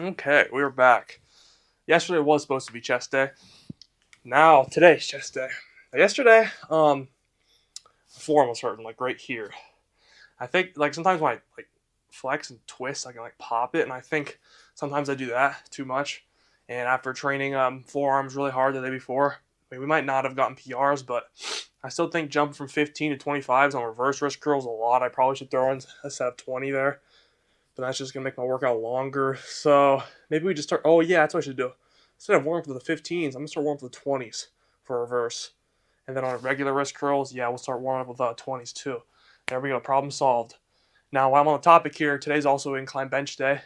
Okay, we are back. Yesterday was supposed to be chest day. Now today's chest day. Yesterday, my forearm was hurting like right here. I think like sometimes when I like flex and twist, I can like pop it, and I think sometimes I do that too much. And after training forearms really hard the day before, I mean, we might not have gotten PRs, but I still think jumping from 15 to 25s on reverse wrist curls a lot. I probably should throw in a set of 20 there, but that's just gonna make my workout longer. So maybe we just start. Oh yeah, that's what I should do. Instead of warming up with the 15s, I'm gonna start warming up with the 20s for reverse, and then on regular wrist curls, yeah, we'll start warming up with 20s too. There we go. Problem solved. Now, while I'm on the topic here, today's also incline bench day.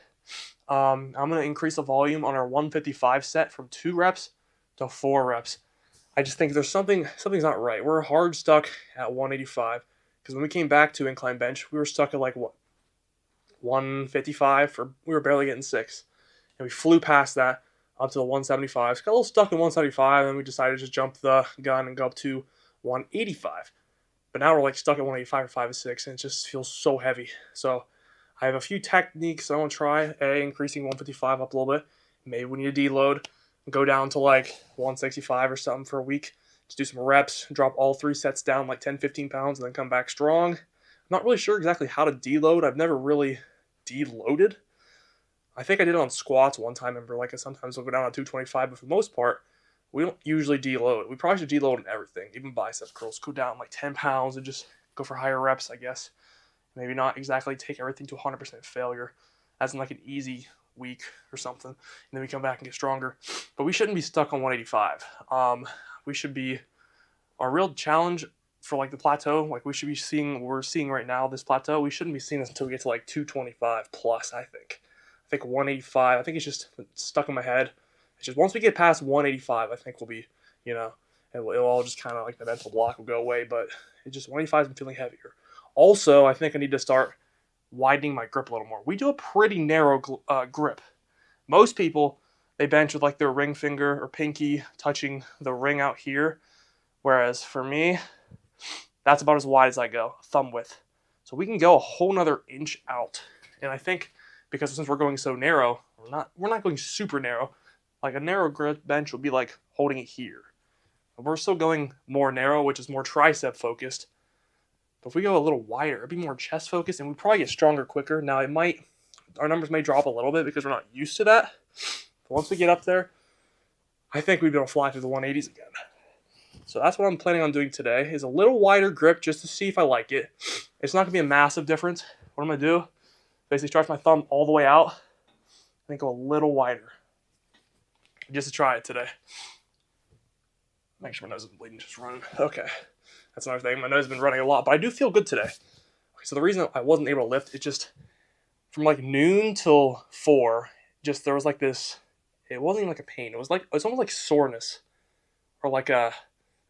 I'm gonna increase the volume on our 155 set from 2 reps to 4 reps. I just think there's something's not right. We're hard stuck at 185 because when we came back to incline bench, we were stuck at like what 155 for we were barely getting 6, and we flew past that up to the 175s. Got a little stuck in 175, and then we decided to just jump the gun and go up to 185. But now we're like stuck at 185 or 5 or 6, and it just feels so heavy. So I have a few techniques I want to try. Increasing 155 up a little bit. Maybe we need to deload, go down to like 165 or something for a week. Just do some reps, drop all 3 sets down like 10, 15 pounds, and then come back strong. I'm not really sure exactly how to deload. I've never really deloaded. I think I did it on squats one time. Remember, like sometimes we'll go down to 225, but for the most part, we don't usually deload. We probably should deload in everything, even bicep curls. Go down like 10 pounds and just go for higher reps, I guess. Maybe not exactly take everything to 100% failure, as in like an easy week or something, and then we come back and get stronger. But we shouldn't be stuck on 185. We should be our real challenge for like the plateau. Like we should be seeing what we're seeing right now. This plateau, we shouldn't be seeing this until we get to like 225 plus. I think 185. I think it's just stuck in my head. It's just once we get past 185, I think we'll be, you know, it'll all just kind of like the mental block will go away. But it just 185 I'm feeling heavier. Also, I think I need to start widening my grip a little more. We do a pretty narrow grip. Most people they bench with like their ring finger or pinky touching the ring out here, whereas for me, that's about as wide as I go, thumb width. So we can go a whole nother inch out, and I think because since we're going so narrow, we're not going super narrow. Like a narrow grip bench would be like holding it here. We're still going more narrow, which is more tricep focused. But if we go a little wider, it'd be more chest focused, and we probably get stronger quicker. Now our numbers may drop a little bit because we're not used to that. But once we get up there, I think we'd be able to fly through the 180s again. So that's what I'm planning on doing today, is a little wider grip just to see if I like it. It's not going to be a massive difference. What I'm going to do, basically stretch my thumb all the way out and then go a little wider. Just to try it today. Make sure my nose isn't bleeding, just running. Okay. That's another thing. My nose has been running a lot, but I do feel good today. Okay, so the reason I wasn't able to lift is just from like noon till 4, just there was like this, it wasn't even like a pain. It's almost like soreness or like a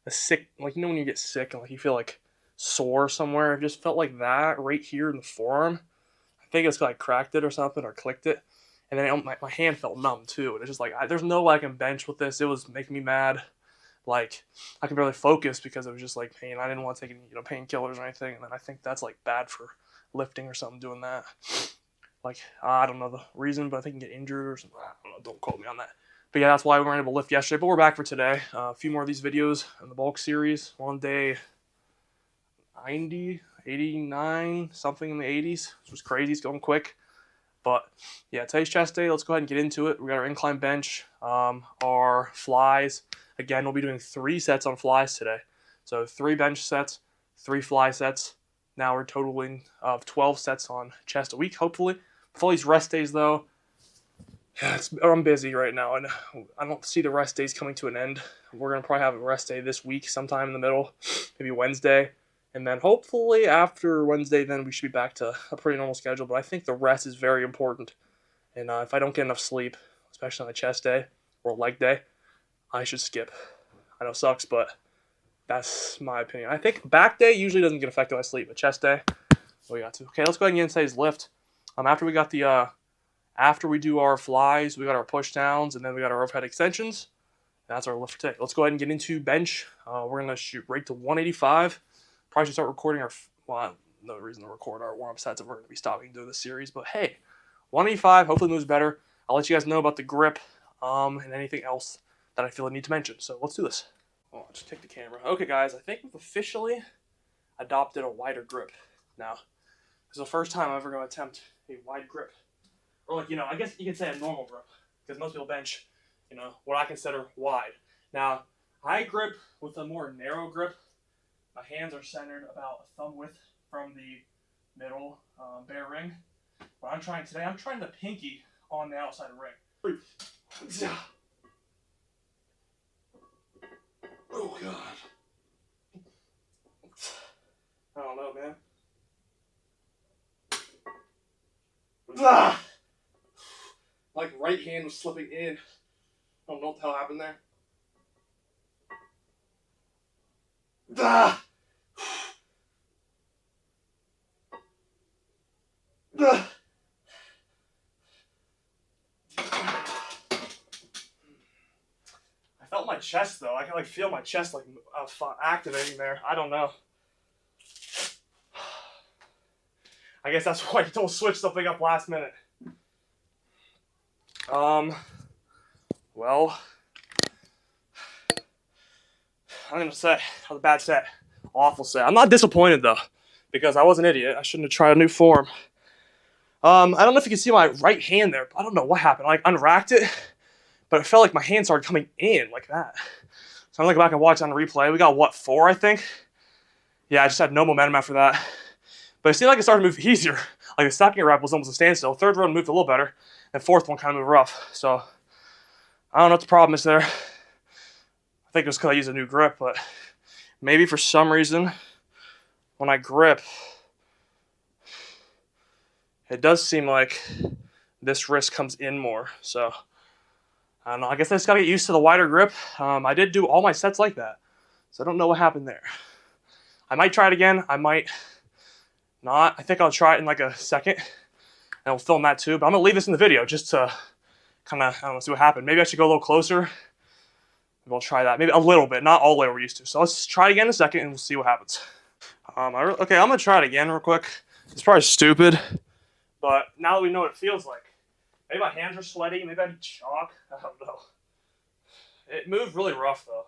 sick, like when you get sick and like you feel like sore somewhere. It just felt like that right here in the forearm. I think it's 'cause I cracked it or something or clicked it, and then my hand felt numb too. And it's just like there's no way I can bench with this. It was making me mad. Like I could barely focus because it was just like pain. I didn't want to take any painkillers or anything, and then I think that's like bad for lifting or something doing that. Like I don't know the reason, but I think you can get injured or something. I don't know. Don't quote me on that. But yeah, that's why we weren't able to lift yesterday. But we're back for today. A few more of these videos in the bulk series. On day 90, 89, something in the 80s. Which was crazy. It's going quick. But yeah, today's chest day. Let's go ahead and get into it. We got our incline bench, our flies. Again, we'll be doing 3 sets on flies today. So 3 bench sets, 3 fly sets. Now we're totaling of 12 sets on chest a week, hopefully. With all these rest days, though, yeah, I'm busy right now, and I don't see the rest days coming to an end. We're going to probably have a rest day this week, sometime in the middle, maybe Wednesday. And then hopefully after Wednesday, then we should be back to a pretty normal schedule. But I think the rest is very important. And if I don't get enough sleep, especially on a chest day or leg day, I should skip. I know it sucks, but that's my opinion. I think back day usually doesn't get affected by sleep, but chest day, we got to. Okay, let's go ahead and get into today's lift. After we do our flies, we got our push downs, and then we got our overhead extensions. That's our lift for today. Let's go ahead and get into bench. We're going to shoot right to 185. Probably should start recording no reason to record our warm-up sets if we're going to be stopping doing this series. But hey, 185, hopefully moves better. I'll let you guys know about the grip and anything else that I feel I need to mention. So let's do this. Oh, I'll just take the camera. Okay, guys, I think we've officially adopted a wider grip now. This is the first time I'm ever going to attempt a wide grip. Or like, I guess you could say a normal grip. Because most people bench, what I consider wide. Now, I grip with a more narrow grip. My hands are centered about a thumb width from the middle bare ring. What I'm trying today, I'm trying the pinky on the outside ring. Oh, God. I don't know, man. Like right hand was slipping in. I don't know what the hell happened there. I felt my chest though. I can like feel my chest like activating there. I don't know. I guess that's why you don't switch something up last minute. Well, I'm gonna say, that was a bad set. Awful set. I'm not disappointed though, because I was an idiot. I shouldn't have tried a new form. I don't know if you can see my right hand there. I don't know what happened. I like unracked it, but it felt like my hand started coming in like that. So I'm gonna go back and watch on the replay. We got what, 4, I think? Yeah, I just had no momentum after that. But it seemed like it started to move easier. Like the second rep was almost a standstill. Third run moved a little better, and fourth one kind of moved rough. So I don't know what the problem is there. I think it was because I used a new grip, but maybe for some reason when I grip, it does seem like this wrist comes in more. So I don't know. I guess I just gotta get used to the wider grip. I did do all my sets like that, so I don't know what happened there. I might try it again. I might not. I think I'll try it in like a second, and I'll film that too. But I'm gonna leave this in the video just to kind of, I don't know, see what happened. Maybe I should go a little closer. Maybe I'll try that. Maybe a little bit, not all the way we're used to. So let's try it again in a second, and we'll see what happens. Okay, I'm gonna try it again real quick. It's probably stupid, but now that we know what it feels like, maybe my hands are sweaty. Maybe I need chalk. I don't know. It moved really rough though.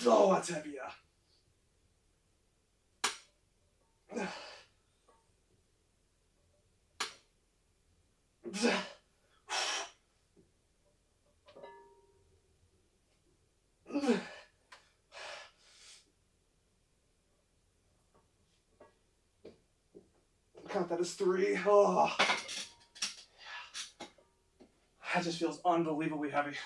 Oh, that's heavy, yeah. Count that as 3. Oh, that just feels unbelievably heavy.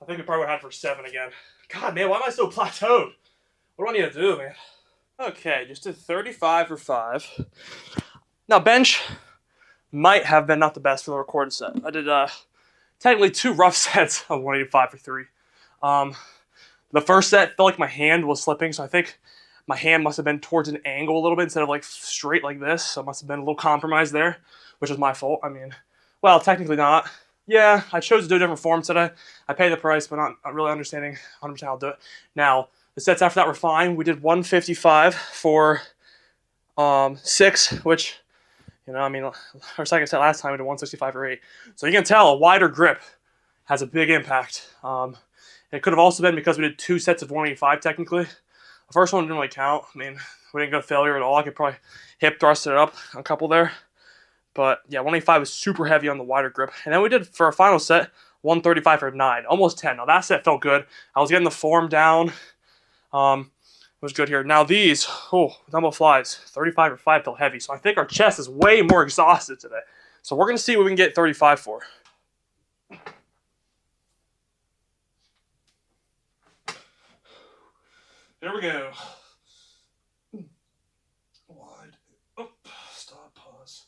I think we probably had for 7 again. God, man, why am I so plateaued? What do I need to do, man? Okay, just did 35 for 5. Now, bench might have been not the best for the recorded set. I did technically 2 rough sets of 185 for 3. The first set felt like my hand was slipping, so I think my hand must have been towards an angle a little bit instead of like straight like this. So it must have been a little compromised there, which was my fault. I mean, well, technically not. Yeah, I chose to do a different form today. I paid the price, but not really understanding 100% how to do it. Now, the sets after that were fine. We did 155 for 6, which, I mean, our second set last time we did 165 for 8. So you can tell a wider grip has a big impact. It could have also been because we did 2 sets of 185 technically. The first one didn't really count. I mean, we didn't go to failure at all. I could probably hip thrust it up a couple there. But yeah, 185 was super heavy on the wider grip. And then we did, for our final set, 135 for 9, almost 10. Now that set felt good. I was getting the form down. It was good here. Now these, dumbbell flies, 35 for 5 felt heavy. So I think our chest is way more exhausted today. So we're going to see what we can get 35 for. Here we go. Wide. Oh, stop, pause.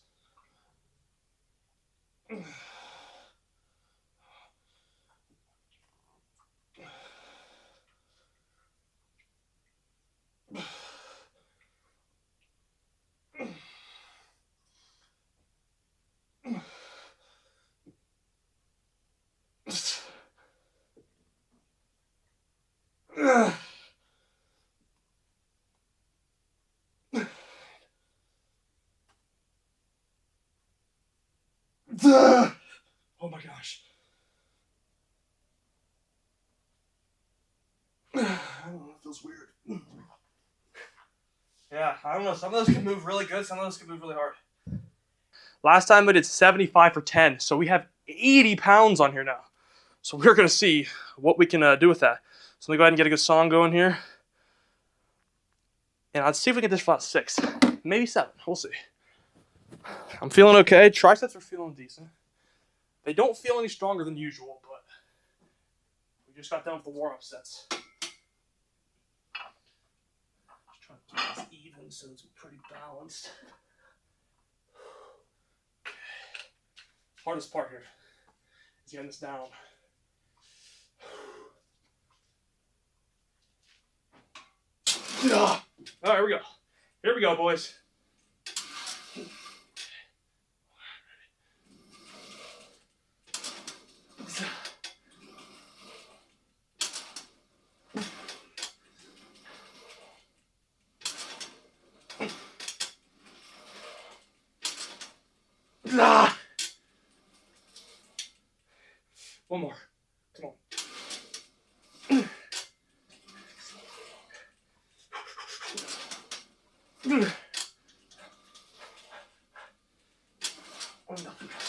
Oh my gosh. I don't know, it feels weird. Yeah, I don't know. Some of those can move really good, some of those can move really hard. Last time I did 75 for 10, so we have 80 pounds on here now. So we're going to see what we can do with that. So let me go ahead and get a good song going here. And let's see if we can get this for about 6, maybe 7. We'll see. I'm feeling okay. Triceps are feeling decent. They don't feel any stronger than usual, but we just got done with the warm-up sets. Just trying to keep this even so it's pretty balanced. Hardest part here is getting this down. All right, here we go. Here we go, boys. One more. Come on.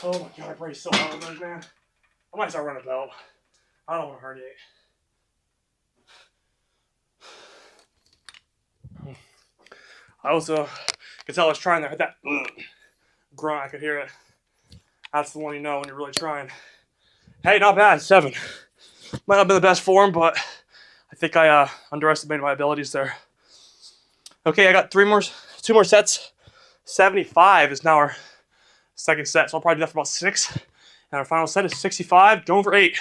Oh my god, I brace so hard on those, man. I might start running a belt. I don't want to herniate. I also could tell I was trying there. That grunt, I could hear it. That's the one you know when you're really trying. Hey, not bad, 7. Might not be the best form, but I think I underestimated my abilities there. Okay, I got 2 more sets. 75 is now our second set, so I'll probably do that for about 6. And our final set is 65, going for 8.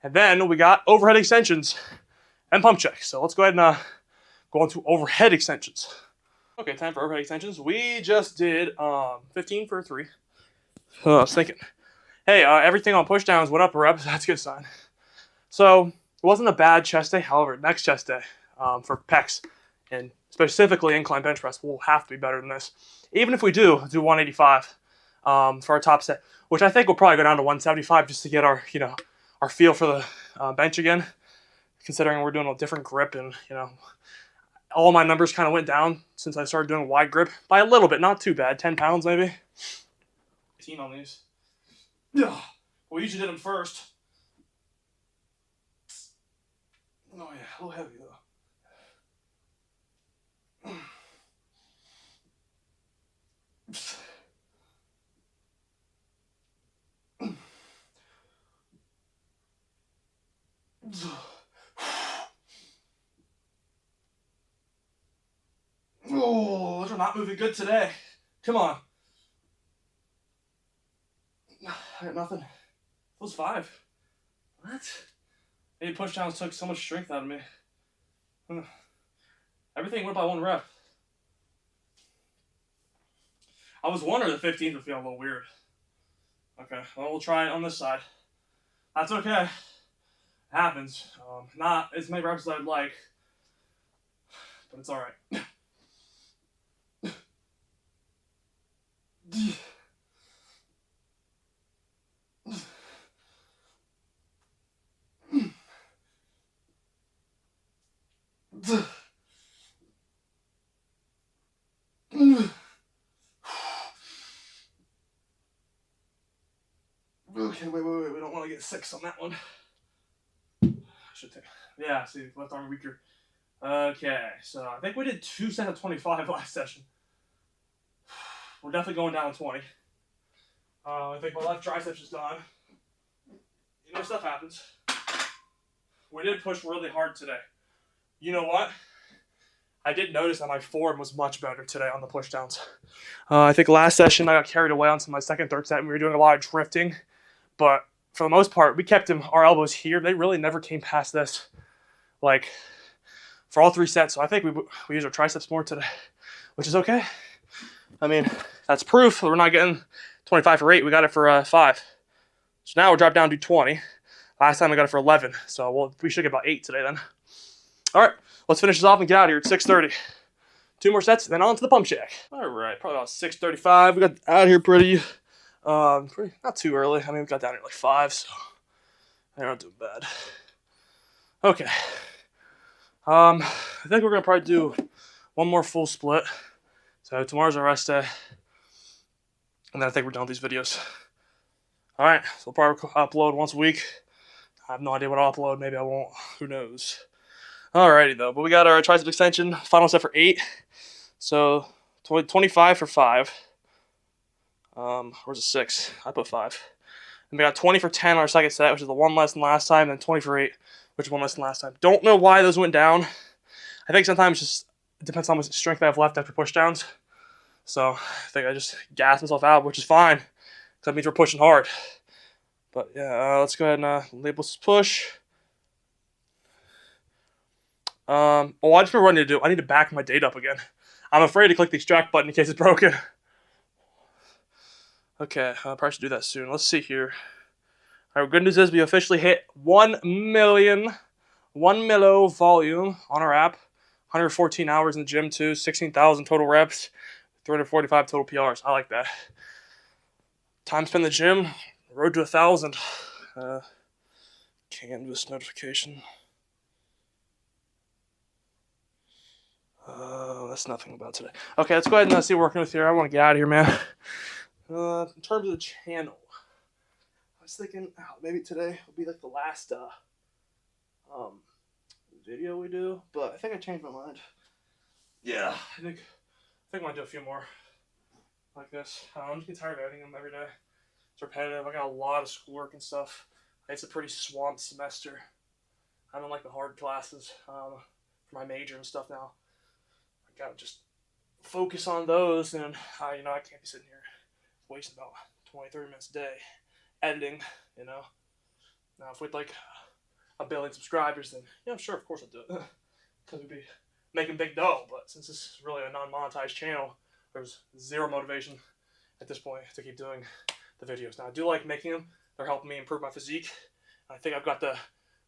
And then we got overhead extensions and pump check. So let's go ahead and go on to overhead extensions. Okay, time for overhead extensions. We just did 15 for 3. I was thinking, hey, everything on pushdowns went up a rep. That's a good sign. So it wasn't a bad chest day. However, next chest day for pecs and specifically incline bench press will have to be better than this. Even if we do 185 for our top set, which I think we'll probably go down to 175 just to get our our feel for the bench again. Considering we're doing a different grip and all my numbers kind of went down since I started doing wide grip by a little bit, not too bad, 10 pounds maybe. 18 on these. Yeah, we usually did them first. Oh yeah, a little heavy though. Oh, those are not moving good today. Come on. I got nothing. It was 5. What? Maybe pushdowns took so much strength out of me. Everything went by 1 rep. I was wondering the 15th would feel a little weird. Okay, well, we'll try it on this side. That's okay. It happens. Not as many reps as I'd like, but it's alright. Okay, wait. We don't want to get 6 on that one. Should take. Yeah, see, left arm weaker. Okay, so I think we did 2 sets of 25 last session. We're definitely going down 20. I think my left triceps is done. Stuff happens. We did push really hard today. You know what? I did notice that my form was much better today on the pushdowns. I think last session I got carried away onto my second, third set, and we were doing a lot of drifting. But for the most part, we kept our elbows here. They really never came past this, like, for all 3 sets. So I think we used our triceps more today, which is okay. I mean, that's proof that we're not getting 25 for 8. We got it for 5. So now we're dropped down to 20. Last time I got it for 11. So we should get about 8 today then. All right, let's finish this off and get out of here at 6:30. 2 more sets, then on to the pump check. All right, probably about 6:35. We got out of here pretty Not too early. I mean, we got down here like 5, so I'm not doing bad. Okay. I think we're gonna probably do one more full split. So tomorrow's our rest day, and then I think we're done with these videos. All right, so we'll probably upload once a week. I have no idea what I'll upload. Maybe I won't. Who knows? Alrighty though, but we got our tricep extension final set for 8. So 25 for 5. Where's the 6? I put 5. And we got 20 for 10 on our second set, which is the one less than last time, and then 20 for 8, which is one less than last time. Don't know why those went down. I think sometimes just it depends on how much strength I have left after pushdowns. So I think I just gassed myself out, which is fine, because that means we're pushing hard. But yeah, let's go ahead and label this push. I just remember what I need to do. I need to back my date up again. I'm afraid to click the extract button in case it's broken. Okay, I'll probably should do that soon. Let's see here. Alright, good news is we officially hit 1 million volume on our app. 114 hours in the gym too, 16,000 total reps, 345 total PRs. I like that. Time spent in the gym, road to 1,000. Canvas notification. That's nothing about today. Okay, let's go ahead and see what we're working with here. I want to get out of here, man. In terms of the channel, I was thinking maybe today will be like the last video we do, but I think I changed my mind. Yeah, I think I want to do a few more like this. I'm just getting tired of editing them every day. It's repetitive. I got a lot of schoolwork and stuff. It's a pretty swamped semester. I'm in like the hard classes for my major and stuff now. I gotta just focus on those, and I can't be sitting here wasting about 20-30 minutes a day editing. Now if we'd like 1 billion subscribers, then sure, of course I'd do it, because we'd be making big dough. But since this is really a non-monetized channel, there's zero motivation at this point to keep doing the videos. Now I do like making them. They're helping me improve my physique. I think I've got the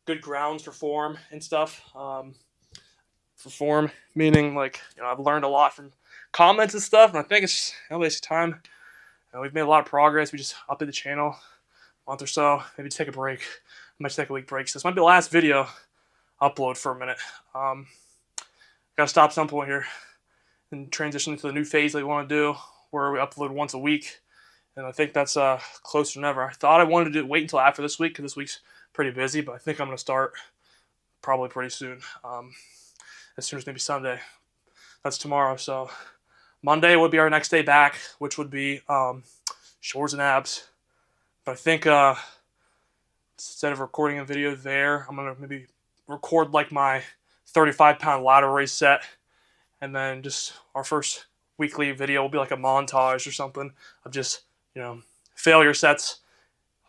good grounds for form and stuff. For form, meaning I've learned a lot from comments and stuff, and I think it's basically time. We've made a lot of progress. We just updated the channel a month or so. Maybe take a break. I might take a week break. So this might be the last video upload for a minute. Gotta stop at some point here and transition to the new phase that we want to do, where we upload once a week. And I think that's closer than ever. I thought I wanted to wait until after this week, because this week's pretty busy, but I think I'm going to start probably pretty soon. As soon as maybe Sunday. That's tomorrow. So Monday would be our next day back, which would be shores and abs. But I think instead of recording a video there, I'm going to maybe record like my 35-pound lateral raise set, and then just our first weekly video will be like a montage or something of just failure sets,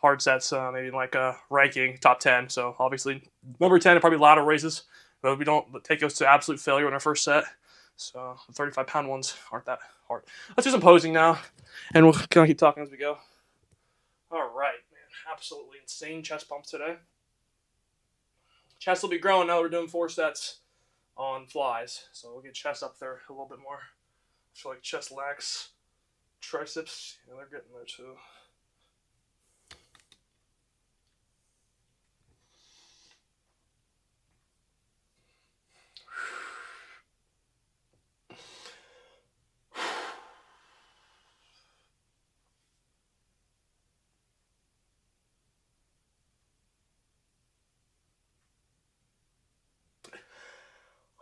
hard sets, maybe like a ranking top 10. So obviously number 10 are probably lateral raises, but we don't take us to absolute failure in our first set. So the 35-pound ones aren't that hard. Let's do some posing now, and we'll kind of keep talking as we go. All right, man, absolutely insane chest pumps today. Chest will be growing now that we're doing 4 sets on flies, so we'll get chest up there a little bit more. I feel like chest lacks triceps. They're getting there too.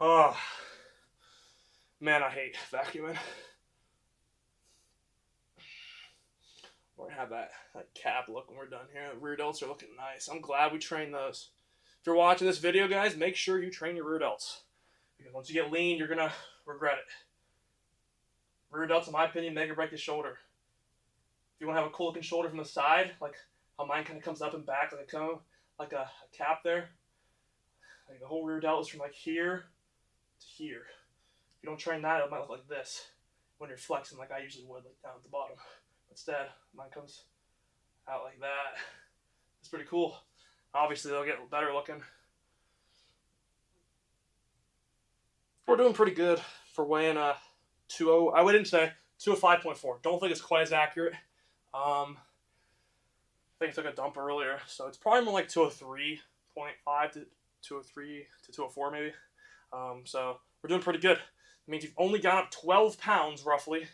Oh, man, I hate vacuuming. We're going to have that cap look when we're done here. Rear delts are looking nice. I'm glad we trained those. If you're watching this video, guys, make sure you train your rear delts, because once you get lean, you're going to regret it. Rear delts, in my opinion, make or break the shoulder. If you want to have a cool looking shoulder from the side, like how mine kind of comes up and back like a cone, like a cap there, like the whole rear delt is from like here to here. If you don't train that, it might look like this when you're flexing, like I usually would, like down at the bottom. Instead, mine comes out like that. It's pretty cool. Obviously, they'll get better looking. We're doing pretty good for weighing 2.0. I wouldn't say 205.4. Don't think it's quite as accurate. I think I took a dump earlier, so it's probably more like 203.5 to 203 to 204 maybe. So we're doing pretty good. It means you've only gone up 12 pounds roughly.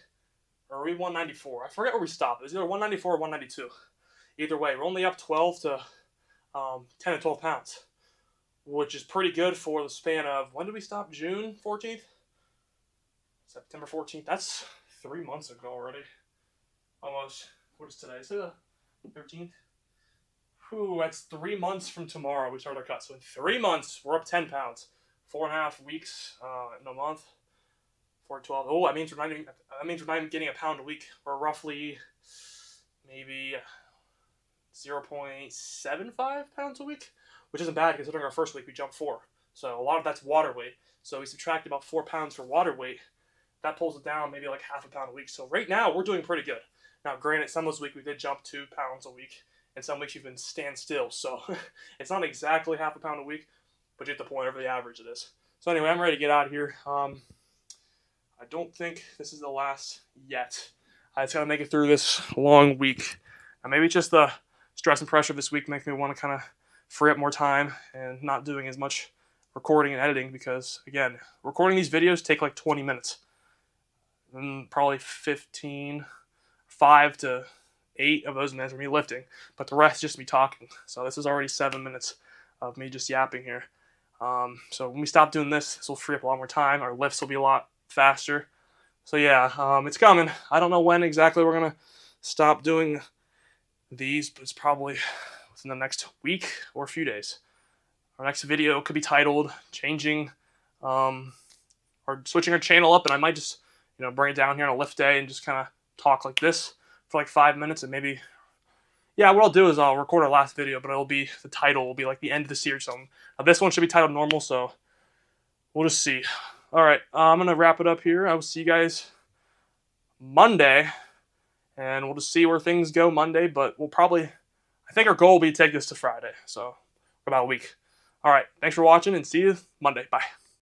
Or are we 194? I forget where we stopped. It was either 194 or 192. Either way, we're only up 12 to 10 to 12 pounds, which is pretty good for the span of, when did we stop? June 14th? September 14th? That's 3 months ago already. Almost. What is today? Is it the 13th? Whew, that's 3 months from tomorrow we start our cut. So in 3 months, we're up 10 pounds. 4.5 weeks in a month. 4 12. Oh, that means we're not even getting a pound a week. We're roughly maybe 0.75 pounds a week, which isn't bad considering our first week we jumped 4. So a lot of that's water weight. So we subtract about 4 pounds for water weight. That pulls it down maybe like half a pound a week. So right now we're doing pretty good. Now, granted, some of those weeks we did jump 2 pounds a week, and some weeks you've been stand still. So it's not exactly half a pound a week, but you get the point over the average it is. So anyway, I'm ready to get out of here. I don't think this is the last yet. I just got to make it through this long week. And maybe it's just the stress and pressure of this week makes me want to kind of free up more time and not doing as much recording and editing because, again, recording these videos take like 20 minutes. And probably 5 to 8 of those minutes are me lifting, but the rest just me talking. So this is already 7 minutes of me just yapping here. So when we stop doing this will free up a lot more time. Our lifts will be a lot faster. So yeah, it's coming. I don't know when exactly we're going to stop doing these, but it's probably within the next week or a few days. Our next video could be titled changing or switching our channel up, and I might just bring it down here on a lift day and just kind of talk like this for like 5 minutes, and maybe, yeah, what I'll do is I'll record our last video, but the title will be like the end of the series. So now this one should be titled normal, so we'll just see. All right, I'm gonna wrap it up here. I will see you guys Monday, and we'll just see where things go Monday. But I think our goal will be to take this to Friday, so about a week. All right, thanks for watching, and see you Monday. Bye.